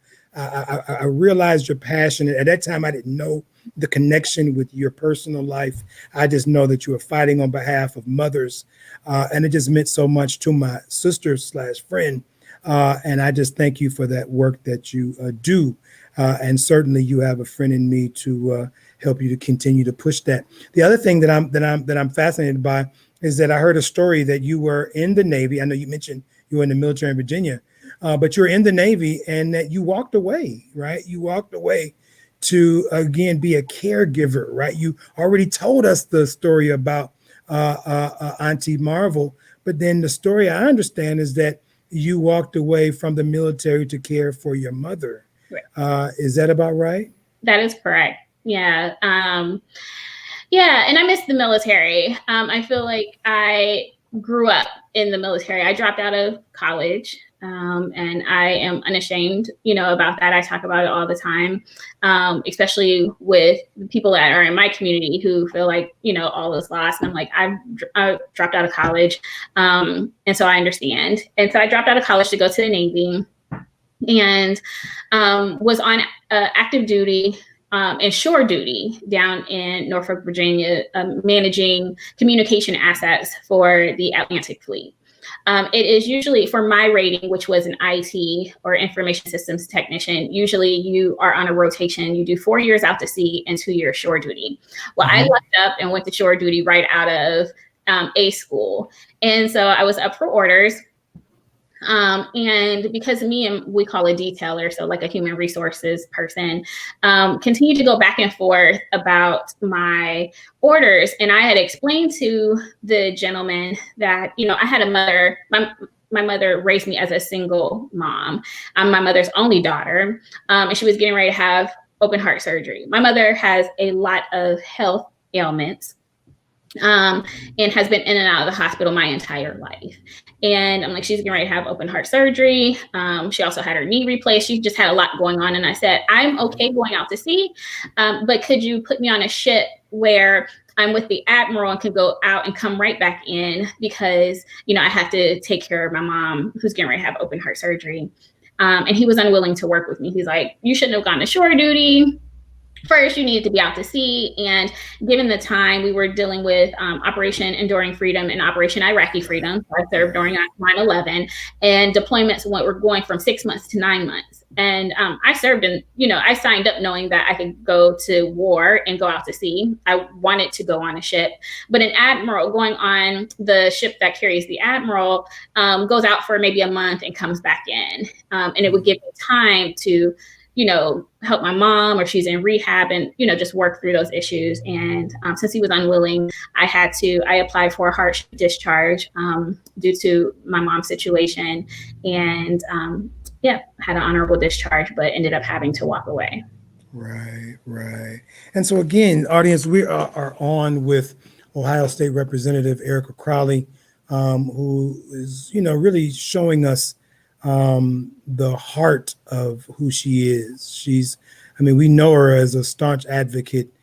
realized your passion. At that time, I didn't know the connection with your personal life. I just know that you were fighting on behalf of mothers, and it just meant so much to my sister/friend. And I just thank you for that work that you do. And certainly, you have a friend in me to help you to continue to push that. The other thing that I'm fascinated by is that I heard a story that you were in the Navy. I know you mentioned you were in the military in Virginia. But you're in the Navy, and that you walked away, right? You walked away to, again, be a caregiver, right? You already told us the story about Auntie Marvel, but then the story I understand is that you walked away from the military to care for your mother. Right. Is that about right? That is correct. Yeah. Yeah. And I miss the military. I feel like I grew up in the military. I dropped out of college. And I am unashamed, about that. I talk about it all the time, especially with people that are in my community who feel like, all is lost. And I'm like, I dropped out of college. And so I understand. And so I dropped out of college to go to the Navy and was on active duty and shore duty down in Norfolk, Virginia, managing communication assets for the Atlantic Fleet. It is usually, for my rating, which was an IT or information systems technician, usually you are on a rotation. You do 4 years out to sea and 2 years shore duty. Well, I left up and went to shore duty right out of A school. And so I was up for orders. And because we call a detailer, so like a human resources person, continued to go back and forth about my orders. And I had explained to the gentleman that, I had a mother, my mother raised me as a single mom. I'm my mother's only daughter. And she was getting ready to have open heart surgery. My mother has a lot of health ailments. And has been in and out of the hospital my entire life. And I'm like, she's getting ready to have open heart surgery. She also had her knee replaced. She just had a lot going on. And I said, I'm okay going out to sea, but could you put me on a ship where I'm with the admiral and can go out and come right back in because, I have to take care of my mom who's getting ready to have open heart surgery. And he was unwilling to work with me. He's like, you shouldn't have gone to shore duty. First, you needed to be out to sea. And given the time, we were dealing with Operation Enduring Freedom and Operation Iraqi Freedom. So I served during 9/11, and deployments were going from 6 months to 9 months. And I served in, I signed up knowing that I could go to war and go out to sea. I wanted to go on a ship, but an admiral going on the ship that carries the admiral goes out for maybe a month and comes back in. And it would give me time to help my mom, or she's in rehab, and, just work through those issues. And since he was unwilling, I applied for a harsh discharge due to my mom's situation, and had an honorable discharge, but ended up having to walk away. Right. And so again, audience, we are on with Ohio State Representative Erica Crawley, who is, really showing us the heart of who she is. We know her as a staunch advocate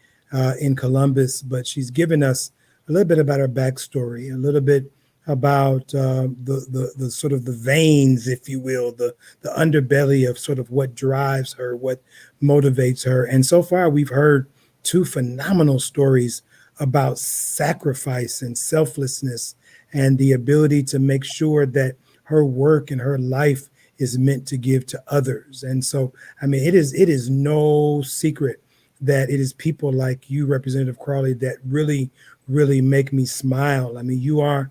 in Columbus, but she's given us a little bit about her backstory, a little bit about the sort of the veins, if you will, the underbelly of sort of what drives her, what motivates her. And so far, we've heard two phenomenal stories about sacrifice and selflessness and the ability to make sure that her work and her life is meant to give to others. And so, it is no secret that it is people like you, Representative Crawley, that really, really make me smile. You are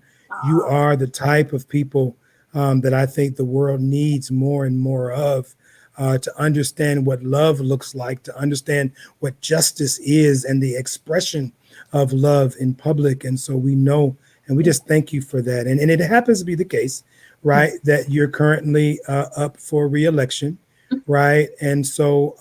the type of people that I think the world needs more and more of, to understand what love looks like, to understand what justice is and the expression of love in public. And so we know, and we just thank you for that. And it happens to be the case, right, that you're currently up for re-election, right? And so,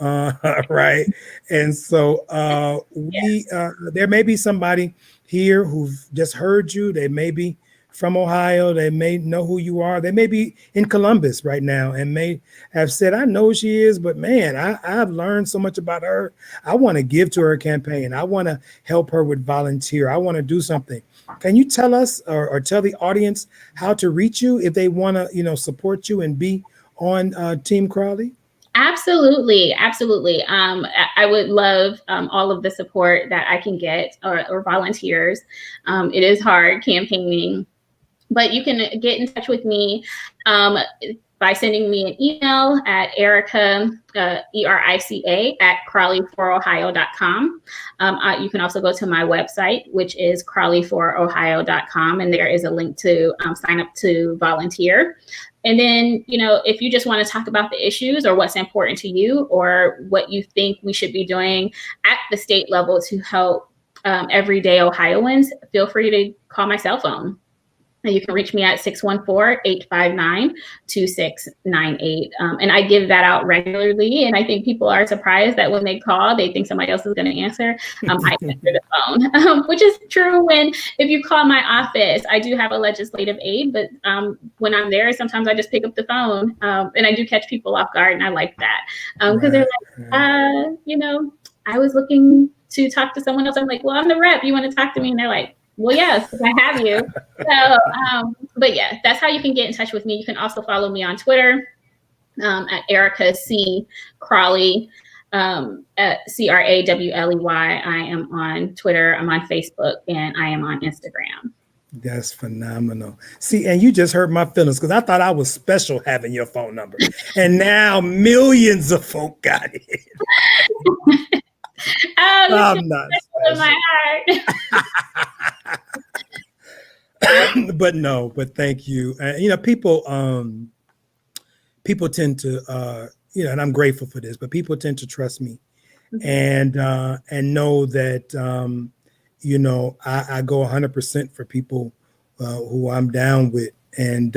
there may be somebody here who've just heard you. They may be from Ohio. They may know who you are. They may be in Columbus right now and may have said, I know who she is, but man, I've learned so much about her. I want to give to her campaign. I want to help her with volunteer. I want to do something. Can you tell us or tell the audience how to reach you if they want to, support you and be on Team Crawley? Absolutely. I would love all of the support that I can get or volunteers. It is hard campaigning, but you can get in touch with me by sending me an email at Erica, ERICA, at crawley4ohio.com. You can also go to my website, which is crawley4ohio.com, and there is a link to sign up to volunteer. And then, if you just want to talk about the issues or what's important to you or what you think we should be doing at the state level to help everyday Ohioans, feel free to call my cell phone. And you can reach me at 614-859-2698. And I give that out regularly. And I think people are surprised that when they call, they think somebody else is going to answer. I answer the phone, which is true if you call my office. I do have a legislative aide, but when I'm there, sometimes I just pick up the phone. And I do catch people off guard, and I like that. Because they're like, I was looking to talk to someone else. I'm like, well, I'm the rep. You want to talk to me? And they're like, well, yes, I have you. So, but yeah, that's how you can get in touch with me. You can also follow me on Twitter at Erica C. Crawley, at CRAWLEY. I am on Twitter, I'm on Facebook, and I am on Instagram. That's phenomenal. See, and you just hurt my feelings because I thought I was special having your phone number. And now millions of folk got it. I'm not special. My heart. But thank you. People tend to, and I'm grateful for this, but people tend to trust me and know that, I go 100% for people who I'm down with. And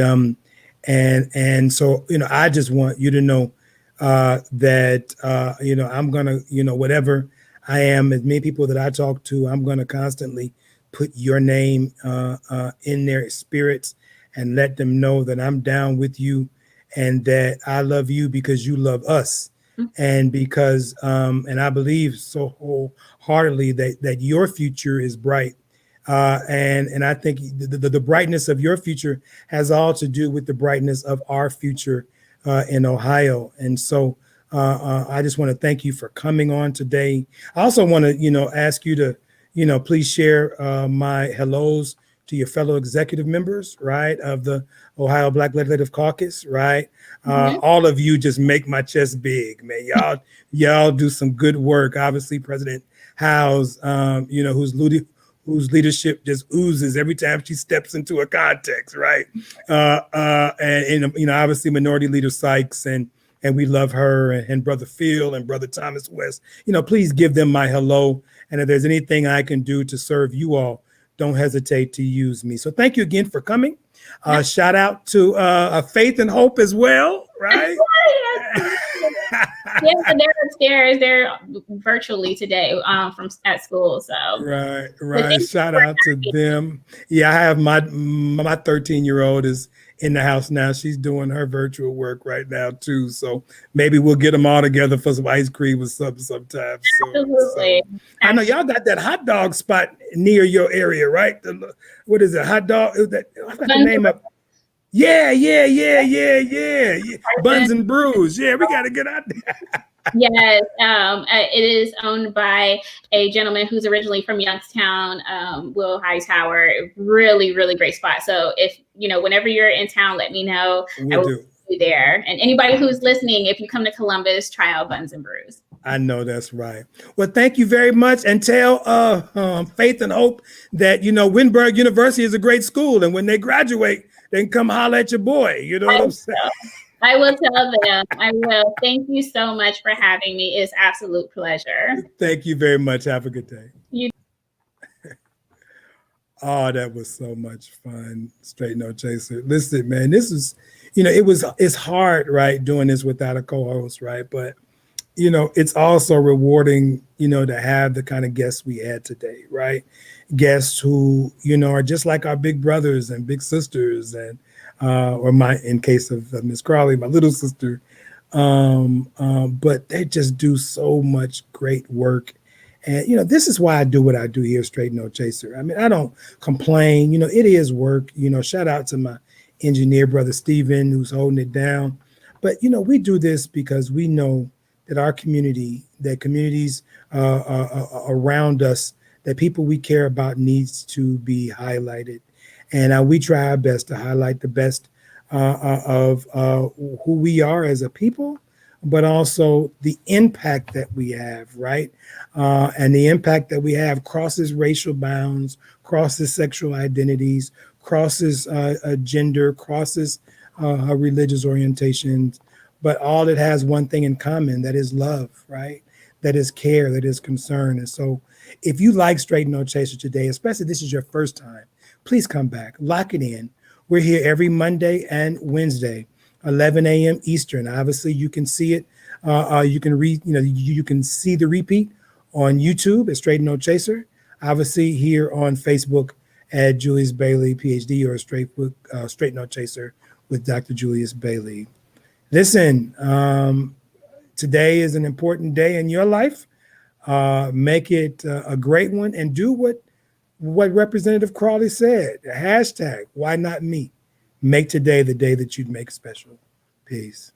so, I just want you to know that, I'm going to, whatever I am, as many people that I talk to, I'm going to constantly put your name in their spirits and let them know that I'm down with you and that I love you because you love us. And because, and I believe so wholeheartedly that your future is bright. And I think the brightness of your future has all to do with the brightness of our future in Ohio. And so I just want to thank you for coming on today. I also want to, ask you to, please share my hellos to your fellow executive members, right, of the Ohio Black Legislative Caucus, right? All of you just make my chest big, man. Y'all do some good work. Obviously, President Howe's, whose leadership just oozes every time she steps into a context, right? And obviously, Minority Leader Sykes and we love her, and Brother Phil and Brother Thomas West. Please give them my hello. And if there's anything I can do to serve you all, don't hesitate to use me. So thank you again for coming. Shout out to Faith and Hope as well, right? Yeah, they're upstairs. They're virtually today at school. So right. Shout out to them. Yeah, I have my 13-year-old is in the house now. She's doing her virtual work right now too. So maybe we'll get them all together for some ice cream or something sometime. Absolutely. So I know y'all got that hot dog spot near your area, right? What is it? Hot dog? I got the name of. Yeah. Buns and Brews. Yeah, we got to get out there. Yes, it is owned by a gentleman who's originally from Youngstown, Will Hightower. Really, really great spot. So if, whenever you're in town, let me know. I will be there. And anybody who's listening, if you come to Columbus, try out Buns and Brews. I know that's right. Well, thank you very much. And tell Faith and Hope that, Wittenberg University is a great school. And when they graduate, they can come holler at your boy. You know what I'm saying? I will tell them. I will. Thank you so much for having me. It's absolute pleasure. Thank you very much. Have a good day. Oh, that was so much fun. Straight No Chaser. Listen, man, this is, it's hard, right, doing this without a co-host, right? But, it's also rewarding, to have the kind of guests we had today, right? Guests who, are just like our big brothers and big sisters and, in case of Miss Crawley, my little sister, but they just do so much great work. And, this is why I do what I do here, Straight No Chaser. I mean, I don't complain, it is work, shout out to my engineer, brother Steven, who's holding it down. But, we do this because we know that our community, that communities around us, that people we care about needs to be highlighted. And we try our best to highlight the best of who we are as a people, but also the impact that we have, right? And the impact that we have crosses racial bounds, crosses sexual identities, crosses gender, crosses religious orientations. But all it has one thing in common, that is love, right? That is care, that is concern. And so if you like Straight No Chaser today, especially if this is your first time, please come back. Lock it in. We're here every Monday and Wednesday, 11 a.m. Eastern. Obviously, you can see it. You can read. You can see the repeat on YouTube at Straight No Chaser. Obviously, here on Facebook at Julius Bailey, PhD, or Straight No Chaser with Dr. Julius Bailey. Listen, today is an important day in your life. Make it a great one, and do what Representative Crawley said. Hashtag, why not me? Make today the day that you'd make special. Peace.